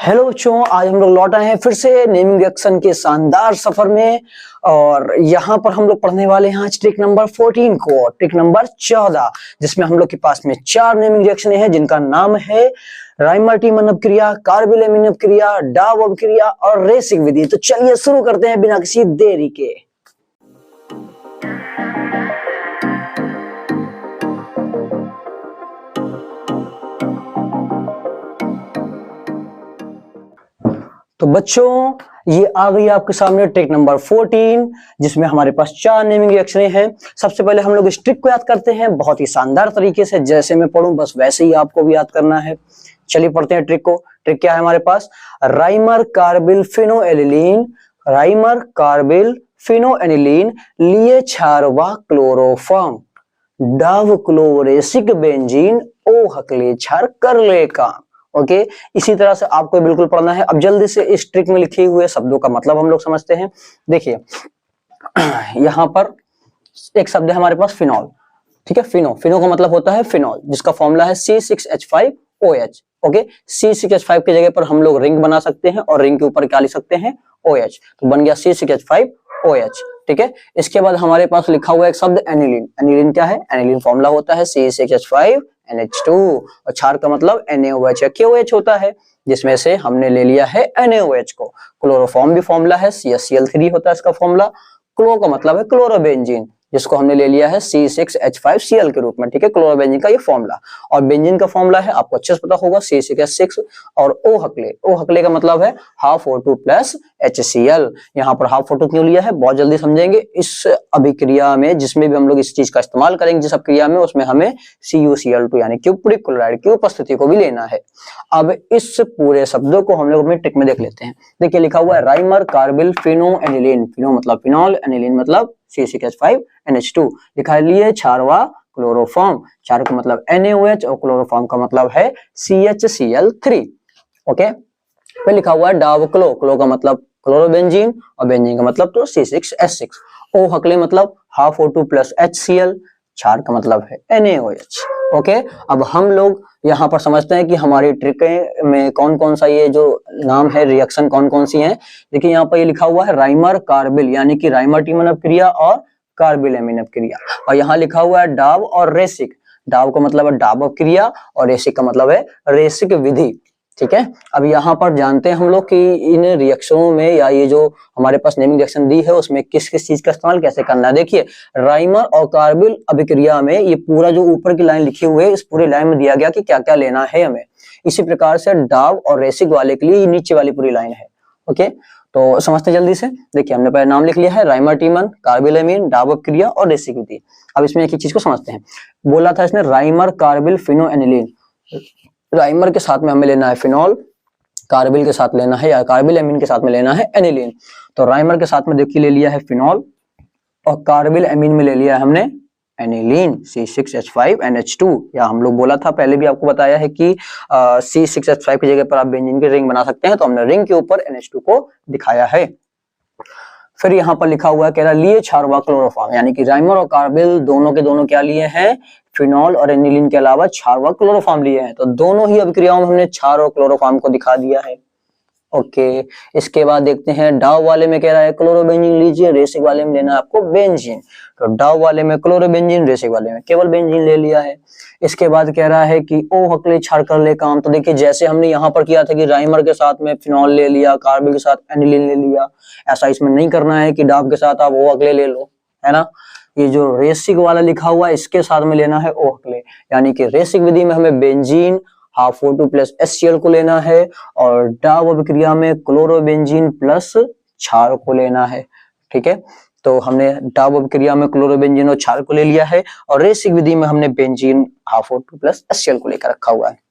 Hello बच्चों, आज हम लोग लौट आए हैं फिर से नेमिंग रिएक्शन के शानदार सफर में। और यहाँ पर हम लोग पढ़ने वाले हैं आज ट्रिक नंबर 14 को, ट्रिक नंबर 14, जिसमें हम लोग के पास में 4 नेमिंग रिएक्शन हैं जिनका नाम है राइमर-टीमन अपक्रिया, कार्बिल-एमीन अपक्रिया, डाव अपक्रिया और रेसिक विधि। तो चलिए शुरू करते हैं बिना किसी देरी के। तो बच्चों, ये आ गई आपके सामने ट्रिक नंबर 14, जिसमें हमारे पास 4 नेमिंग रिएक्शन हैं। सबसे पहले हम लोग इस ट्रिक को याद करते हैं बहुत ही शानदार तरीके से, जैसे मैं पढ़ूं बस वैसे ही आपको भी याद करना है। चलिए पढ़ते हैं ट्रिक को। ट्रिक क्या है हमारे पास? राइमर कार्बिल फिनोएनिलीन, राइमर कार्बिल फिनोएनिलीन लिए क्षारवा क्लोरोफॉर्म, डाव क्लोरेसिक बेंजीन ओ हकले क्षार कर ले काम। ओके, इसी तरह से आपको बिल्कुल पढ़ना है। अब जल्दी से इस ट्रिक में लिखे हुए शब्दों का मतलब हम लोग समझते हैं। देखिए यहाँ पर एक शब्द है हमारे पास फिनॉल, ठीक है। फिनो का मतलब होता है फिनॉल, जिसका फॉर्मूला है C6H5OH। ओके, C6H5 की जगह पर हम लोग रिंग बना सकते हैं और रिंग के ऊपर क्या लिख सकते हैं? OH, तो बन गया C6H5OH। ठीक है, इसके बाद हमारे पास लिखा हुआ एक शब्द एनिलीन। एनिलीन क्या है? एनिलीन फॉर्मूला होता है C6H5NH2 और क्षार का मतलब NaOH या KOH होता है, जिसमें से हमने ले लिया है NaOH को। क्लोरोफॉर्म भी फॉर्मूला है CaCl3 होता है इसका फॉर्मूला। क्लो का मतलब है क्लोरोबेंजीन, जिसको हमने ले लिया है C6H5Cl के रूप में। ठीक है, क्लोरोबेंजीन का ये फॉर्मूला। और बेंजीन का फॉर्मूला है आपको अच्छे से पता होगा C6H6 और O हकले का मतलब है हाफ O2 प्लस HCl। यहाँ पर हाफ O2 क्यों लिया है बहुत जल्दी समझेंगे। इस अभिक्रिया में जिसमें भी हम लोग इस चीज का इस्तेमाल करेंगे, जिस अभिक्रिया में, उसमें हमें CuCl2 यानी क्यूप्रिक क्लोराइड की उपस्थिति को भी लेना है। अब इस पूरे शब्दों को हम लोग अपने ट्रिक में देख लेते हैं। देखिए लिखा हुआ है राइमर कार्बिल फिनोएनिलीन, फिनो मतलब फिनॉल, एनिलीन मतलब C6H5NH2, लिखा है लिए क्षारवा क्लोरोफॉर्म, क्षार का मतलब NaOH और क्लोरोफॉर्म का मतलब है CHCl3। ओके, फिर लिखा हुआ है डाव क्लो का मतलब क्लोरोबेंजीन और बेंजीन का मतलब तो C6H6। O हकले मतलब हाफ O2 प्लस HCl, क्षार का मतलब है NaOH। ओके, अब हम लोग यहाँ पर समझते हैं कि हमारी ट्रिक में कौन कौन सा ये जो नाम है रिएक्शन कौन कौन सी हैं। देखिए यहाँ पर ये लिखा हुआ है राइमर कार्बिल, यानी कि राइमर-टीमन अपक्रिया और कार्बिल-एमीन अपक्रिया, और यहाँ लिखा हुआ है डाव और रेसिक। डाव का मतलब है डाव अपक्रिया और रेसिक का मतलब है रेसिक विधि। ठीक है, अब यहाँ पर जानते हैं हम लोग कि इन रिएक्शनों में या ये जो हमारे पास नेमिंग रिएक्शन दी है उसमें किस किस चीज का इस्तेमाल कैसे करना है। देखिए राइमर और कार्बिल अभिक्रिया में ये पूरा जो ऊपर की लाइन लिखी हुई है, इस पूरी लाइन में दिया गया कि क्या क्या लेना है हमें। इसी प्रकार से डाव और रेसिक वाले के लिए ये नीचे वाली पूरी लाइन है। ओके, तो समझते जल्दी से। देखिए हमने पहले नाम लिख लिया है राइमर-टीमन, कार्बिल-एमीन, डाव अपक्रिया और रेसिक विधि। अब इसमें एक ही चीज को समझते हैं। बोला था इसने राइमर कार्बिल फिनोएनिलीन, राइमर के साथ में हमें लेना है फिनॉल, कार्बिल के साथ लेना है या कार्बिल-एमीन के साथ में लेना है एनिलीन। तो राइमर के साथ में देखिए ले लिया है फिनॉल और कार्बिल-एमीन में ले लिया है हमने एनिलीन C6H5NH2, या हम लोग बोला था पहले भी आपको बताया है कि C6H5 की जगह पर आप बेंजीन की रिंग बना सकते हैं, तो हमने रिंग के ऊपर NH2 को दिखाया है। फिर यहाँ पर लिखा हुआ है कह रहा लिए क्षारवा क्लोरोफॉर्म, यानी कि राइमर और कार्बिल दोनों के दोनों क्या लिए हैं? फिनॉल और एनिलीन के अलावा क्षारवा क्लोरोफॉर्म लिए हैं। तो दोनों ही अभिक्रियाओं में हमने क्षार और क्लोरोफॉर्म को दिखा दिया है। ओके, इसके बाद देखते हैं डाव वाले में कह रहा है क्लोरोबेंजीन लीजिए, रेसिक वाले में लेना है आपको बेंजीन। तो डाव वाले में क्लोरोबेंजीन, रेसिक वाले में केवल बेंजीन ले लिया है। इसके बाद कह रहा है कि ओ हकले क्षार कर ले काम। तो देखिए जैसे हमने यहाँ पर किया था कि राइमर के साथ में फिनॉल ले लिया, कार्बिल के साथ एनिलीन ले लिया, ऐसा इसमें नहीं करना है कि डाव के साथ आप ओ हकले ले लो, है ना। ये जो रेसिक वाला लिखा हुआ है इसके साथ में लेना है ओ हकले, यानी कि रेसिक विधि में हमें benzene half O2 plus HCl को लेना है और डाव अभिक्रिया में क्लोरोबेंजीन प्लस क्षार को लेना है। ठीक है, तो हमने डाव अभिक्रिया में क्लोरोबेंजीन और क्षार को ले लिया है और रेसिक विधि में हमने benzene half O2 plus HCl को लेकर रखा हुआ है।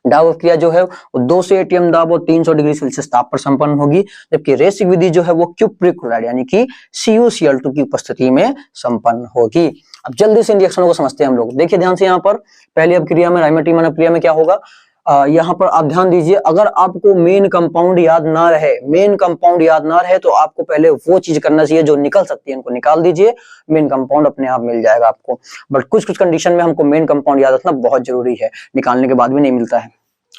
डाव अभिक्रिया जो है वो 2 से ATM दाब और 300 डिग्री सेल्सियस ताप पर संपन्न होगी, जबकि रेसिक विधि जो है वो क्यूप्रिक क्लोराइड यानी कि CuCl2 की उपस्थिति में संपन्न होगी। अब जल्दी से इन रिएक्शनों को समझते हैं हम लोग। देखिए ध्यान से, यहाँ पर पहली अभिक्रिया में राइमर-टीमन अभिक्रिया में क्या होगा, यहाँ पर आप ध्यान दीजिए। अगर आपको मेन कंपाउंड याद ना रहे तो आपको पहले वो चीज करना चाहिए जो निकल सकती है, उनको निकाल दीजिए, मेन कंपाउंड अपने आप मिल जाएगा आपको। बट कुछ कुछ कंडीशन में हमको मेन कंपाउंड याद रखना बहुत जरूरी है, निकालने के बाद भी नहीं मिलता है।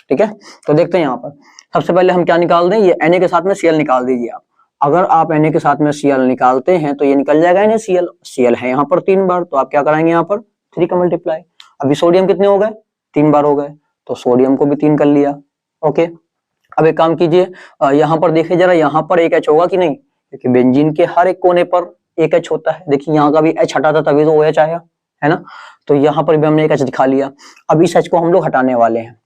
ठीक है, तो देखते हैं यहाँ पर सबसे पहले हम क्या निकाल दें, ये Na के साथ में Cl निकाल दीजिए आप। अगर आप Na के साथ में Cl निकालते हैं तो ये निकल जाएगा NaCl, Cl है यहाँ पर 3 बार, तो आप क्या कराएंगे यहाँ पर 3 का मल्टीप्लाई। अभी सोडियम कितने हो गए, 3 बार हो गए, तो सोडियम को भी 3 कर लिया। ओके, अब एक काम कीजिए, यहाँ पर देखिए जरा, यहाँ पर एक H होगा कि नहीं, क्योंकि बेंजीन के हर एक कोने पर एक H होता है। देखिए यहाँ का भी H हटा था तभी तो OH आया है ना, तो यहाँ पर भी हमने एक H दिखा लिया। अब इस H को हम लोग हटाने वाले हैं।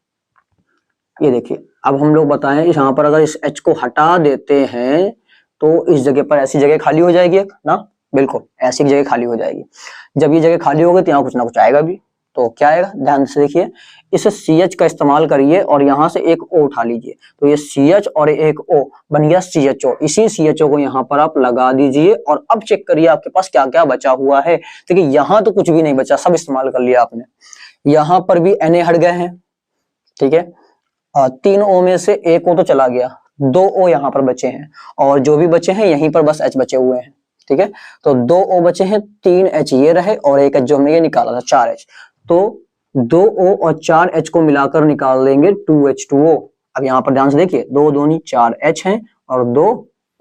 ये देखिए, अब हम लोग बताएं यहाँ पर अगर इस H को हटा देते हैं तो इस जगह पर ऐसी जगह खाली हो जाएगी एक ना, बिल्कुल ऐसी जगह खाली हो जाएगी। जब ये जगह खाली होगी तो यहाँ कुछ ना कुछ आएगा भी, तो क्या आएगा ध्यान से देखिए, इस CH का इस्तेमाल करिए और यहाँ से एक O उठा लीजिए, तो ये CH और एक O बन गया CHO। इसी CHO को यहाँ पर आप लगा दीजिए और अब चेक करिए आपके पास क्या क्या बचा हुआ है। देखिए यहाँ तो कुछ भी नहीं बचा, सब इस्तेमाल कर लिया आपने। यहाँ पर भी Na हट गए हैं, ठीक है, 3 O में से एक O तो चला गया, 2 O यहाँ पर बचे हैं, और जो भी बचे हैं यहीं पर बस H बचे हुए हैं, ठीक है, तो 2 O बचे हैं, 3 H ये रहे और एक H जो हमने ये निकाला था 4 H, तो 2 O और 4 H को मिलाकर निकाल लेंगे 2H2O। अब यहाँ पर ध्यान से देखिए, 2 दूनी 4 H हैं और 2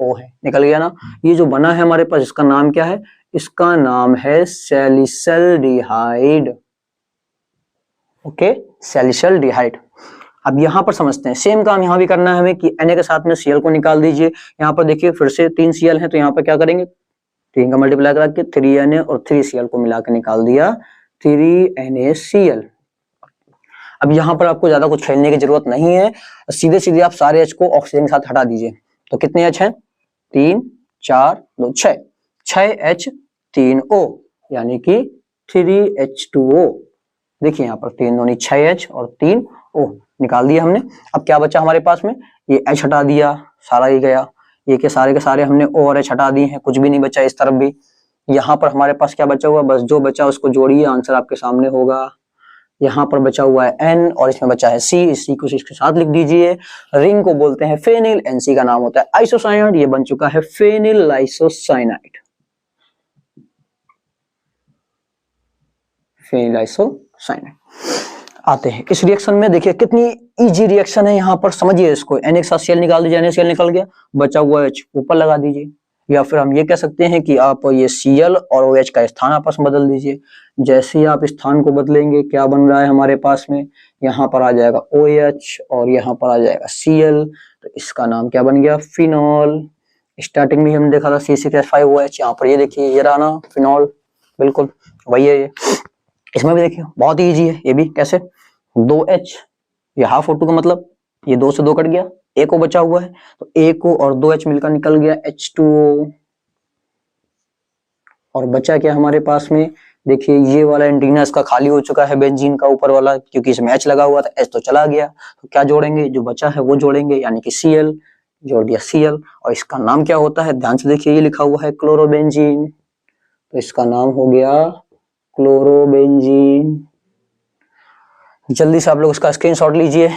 O है, निकल गया ना। ये जो बना है हमारे पास, इसका नाम क्या है, इसका नाम है सैलिसल्डिहाइड। ओके, सैलिसल्डिहाइड। अब यहाँ पर समझते हैं, सेम काम यहाँ भी करना है हमें कि Na के साथ में Cl को निकाल दीजिए। यहाँ पर देखिए फिर से 3 Cl है, तो यहाँ पर क्या करेंगे, 3 का मल्टीप्लाई करा के 3 Na और 3 Cl को मिला के निकाल दिया 3NaCl। अब यहाँ पर आपको ज्यादा कुछ खेलने की जरूरत नहीं है, सीधे सीधे आप सारे H को ऑक्सीजन के साथ हटा दीजिए। तो कितने H हैं, 3 4 2 6, 6 H 3 O यानी कि 3H2O। देखिए यहाँ पर 3 दूनी 6 H और 3 O निकाल दिया हमने। अब क्या बचा हमारे पास में, ये H हटा दिया, सारा ही गया, ये के सारे हमने O और H हटा दिए हैं, कुछ भी नहीं बचा इस तरफ भी। यहाँ पर हमारे पास क्या बचा हुआ, बस जो बचा उसको जोड़िए, आंसर आपके सामने होगा। यहाँ पर बचा हुआ है N और इसमें बचा है C, इस C को इसके साथ लिख दीजिए। रिंग को बोलते हैं फेनिल, NC का नाम होता है आइसोसाइनाइड, ये बन चुका है फेनिल आइसोसाइनाइड, फेनिल आइसोसाइनाइड। आते हैं इस रिएक्शन में, देखिए कितनी इजी रिएक्शन है, यहाँ पर समझिए इसको। Na के साथ Cl निकाल दीजिए, NaCl निकल गया, बचा हुआ H ऊपर लगा दीजिए, या फिर हम ये कह सकते हैं कि आप ये Cl और OH का स्थान आपस में बदल दीजिए। जैसे ही आप स्थान को बदलेंगे क्या बन रहा है हमारे पास में, यहाँ पर आ जाएगा OH और यहाँ पर आ जाएगा Cl, तो इसका नाम क्या बन गया, फिनॉल। स्टार्टिंग में हमने देखा था C6H5OH, यहाँ पर ये देखिए ये रहा ना फिनॉल, बिल्कुल वही है ये। इसमें भी देखिए बहुत इजी है, ये भी कैसे, 2H, ये हाफ O2 का मतलब ये 2 से 2 कट गया, एक O बचा हुआ है, तो एक O और 2H मिलकर निकल गया H2O। और बचा क्या हमारे पास में, देखिए ये वाला एंटीना इसका खाली हो चुका है बेंजीन का ऊपर वाला, क्योंकि इसमें H लगा हुआ था, H तो चला गया, तो क्या जोड़ेंगे, जो बचा है वो जोड़ेंगे, यानी कि Cl, जोड़ दिया Cl। और इसका नाम क्या होता है, ध्यान से देखिए, ये लिखा हुआ है क्लोरोबेंजीन, तो इसका नाम हो गया क्लोरोबेंजीन। जल्दी से आप लोग इसका स्क्रीनशॉट लीजिए।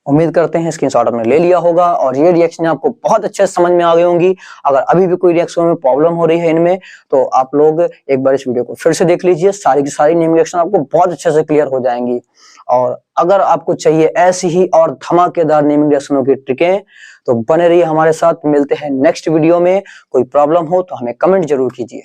उम्मीद करते हैं स्क्रीनशॉट आपने ले लिया होगा और ये रिएक्शन आपको बहुत अच्छे से समझ में आ गई होंगी। अगर अभी भी कोई रिएक्शन में प्रॉब्लम हो रही है इनमें, तो आप लोग एक बार इस वीडियो को फिर से देख लीजिए, सारी की सारी नेम रिएक्शन आपको बहुत अच्छे से क्लियर हो जाएंगी। और अगर आपको चाहिए ऐसी ही और धमाकेदार नेमिंग रिएक्शनों की ट्रिकें, तो बने रहिए हमारे साथ। मिलते हैं नेक्स्ट वीडियो में। कोई प्रॉब्लम हो तो हमें कमेंट जरूर कीजिए।